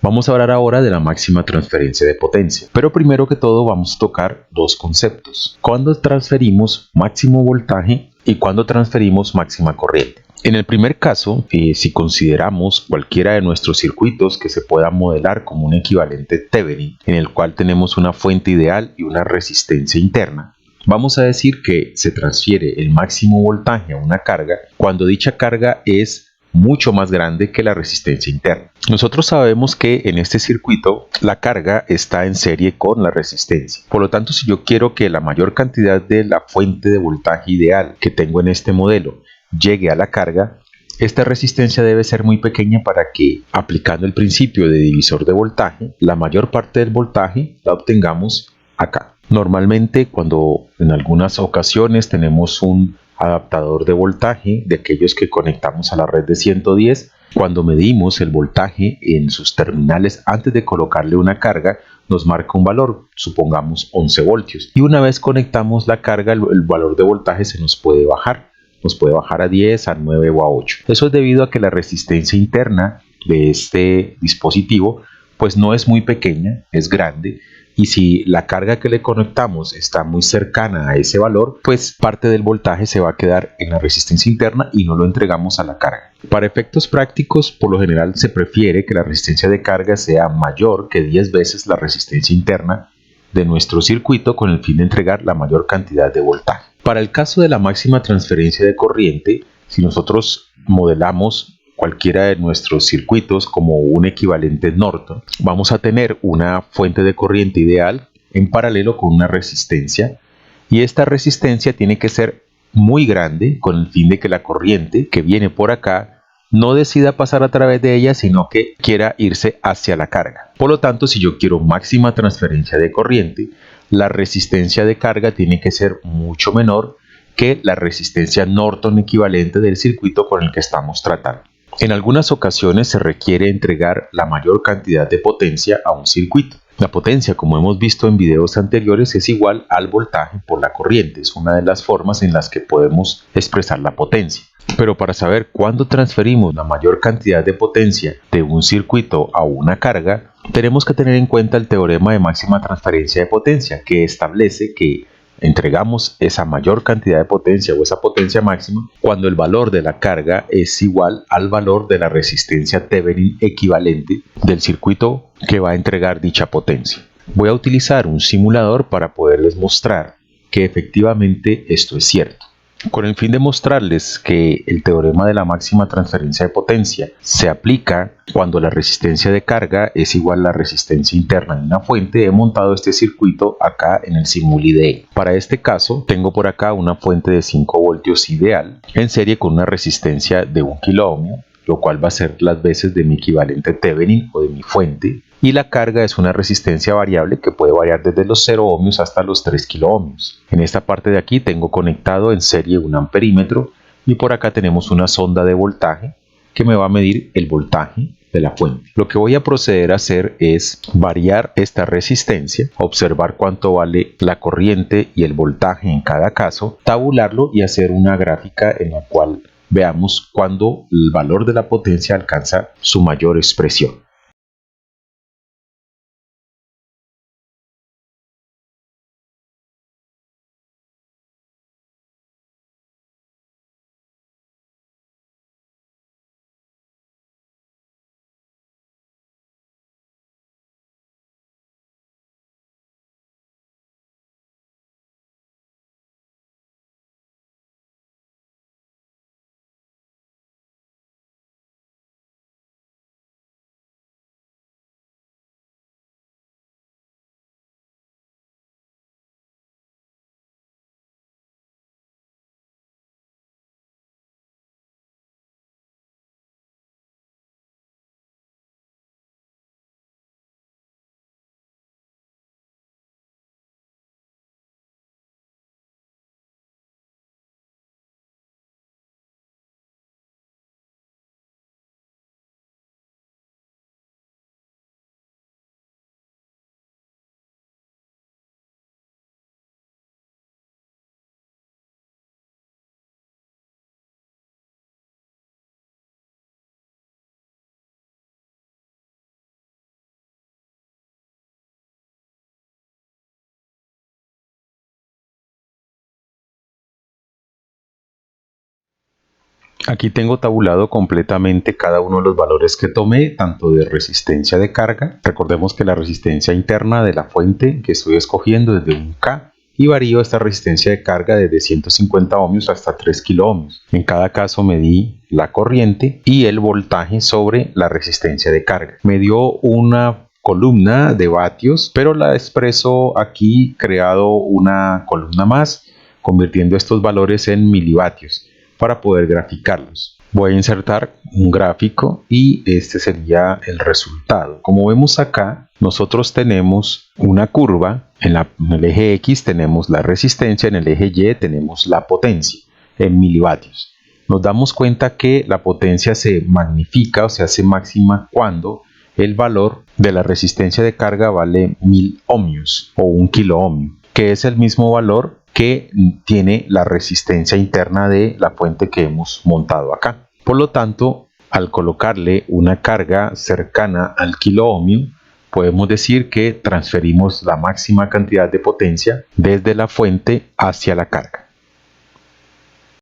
Vamos a hablar ahora de la máxima transferencia de potencia, pero primero que todo vamos a tocar dos conceptos: cuándo transferimos máximo voltaje y cuándo transferimos máxima corriente. En el primer caso, si consideramos cualquiera de nuestros circuitos que se pueda modelar como un equivalente Thevenin, en el cual tenemos una fuente ideal y una resistencia interna, vamos a decir que se transfiere el máximo voltaje a una carga cuando dicha carga es mucho más grande que la resistencia interna. Nosotros sabemos que en este circuito la carga está en serie con la resistencia. Por lo tanto, si yo quiero que la mayor cantidad de la fuente de voltaje ideal que tengo en este modelo llegue a la carga, esta resistencia debe ser muy pequeña para que, aplicando el principio de divisor de voltaje, la mayor parte del voltaje la obtengamos acá. Normalmente, cuando en algunas ocasiones tenemos un adaptador de voltaje, de aquellos que conectamos a la red de 110, cuando medimos el voltaje en sus terminales antes de colocarle una carga, nos marca un valor, supongamos 11 voltios. Y una vez conectamos la carga, el valor de voltaje se nos puede bajar. Nos puede bajar a 10, a 9 o a 8. Eso es debido a que la resistencia interna de este dispositivo pues no es muy pequeña, es grande, y si la carga que le conectamos está muy cercana a ese valor, pues parte del voltaje se va a quedar en la resistencia interna y no lo entregamos a la carga. Para efectos prácticos, por lo general se prefiere que la resistencia de carga sea mayor que 10 veces la resistencia interna de nuestro circuito con el fin de entregar la mayor cantidad de voltaje. Para el caso de la máxima transferencia de corriente, si nosotros modelamos cualquiera de nuestros circuitos como un equivalente Norton, vamos a tener una fuente de corriente ideal en paralelo con una resistencia, y esta resistencia tiene que ser muy grande con el fin de que la corriente que viene por acá no decida pasar a través de ella, sino que quiera irse hacia la carga. Por lo tanto, si yo quiero máxima transferencia de corriente, la resistencia de carga tiene que ser mucho menor que la resistencia Norton equivalente del circuito con el que estamos tratando. En algunas ocasiones se requiere entregar la mayor cantidad de potencia a un circuito. La potencia, como hemos visto en videos anteriores, es igual al voltaje por la corriente. Es una de las formas en las que podemos expresar la potencia. Pero para saber cuándo transferimos la mayor cantidad de potencia de un circuito a una carga, tenemos que tener en cuenta el teorema de máxima transferencia de potencia, que establece que entregamos esa mayor cantidad de potencia o esa potencia máxima cuando el valor de la carga es igual al valor de la resistencia Thevenin equivalente del circuito que va a entregar dicha potencia. Voy a utilizar un simulador para poderles mostrar que efectivamente esto es cierto. Con el fin de mostrarles que el teorema de la máxima transferencia de potencia se aplica cuando la resistencia de carga es igual a la resistencia interna de una fuente, he montado este circuito acá en el SimulIDE. Para este caso, tengo por acá una fuente de 5 voltios ideal en serie con una resistencia de 1 kilo ohmio, lo cual va a ser las veces de mi equivalente Thevenin o de mi fuente. Y la carga es una resistencia variable que puede variar desde los 0 ohmios hasta los 3 kilo ohmios. En esta parte de aquí tengo conectado en serie un amperímetro y por acá tenemos una sonda de voltaje que me va a medir el voltaje de la fuente. Lo que voy a proceder a hacer es variar esta resistencia, observar cuánto vale la corriente y el voltaje en cada caso, tabularlo y hacer una gráfica en la cual veamos cuándo el valor de la potencia alcanza su mayor expresión. Aquí tengo tabulado completamente cada uno de los valores que tomé, tanto de resistencia de carga. Recordemos que la resistencia interna de la fuente que estoy escogiendo es de 1K y varío esta resistencia de carga desde 150 ohmios hasta 3 kilo ohmios. En cada caso medí la corriente y el voltaje sobre la resistencia de carga. Me dio una columna de vatios, pero la expreso aquí creado una columna más, convirtiendo estos valores en milivatios para poder graficarlos. Voy a insertar un gráfico y este sería el resultado. Como vemos acá, nosotros tenemos una curva. En el eje X tenemos la resistencia, en el eje Y tenemos la potencia en milivatios. Nos damos cuenta que la potencia se magnifica o se hace máxima cuando el valor de la resistencia de carga vale 1000 ohmios o 1 kilo ohmio, que es el mismo valor que tiene la resistencia interna de la fuente que hemos montado acá. Por lo tanto, al colocarle una carga cercana al kilo ohmio, podemos decir que transferimos la máxima cantidad de potencia desde la fuente hacia la carga.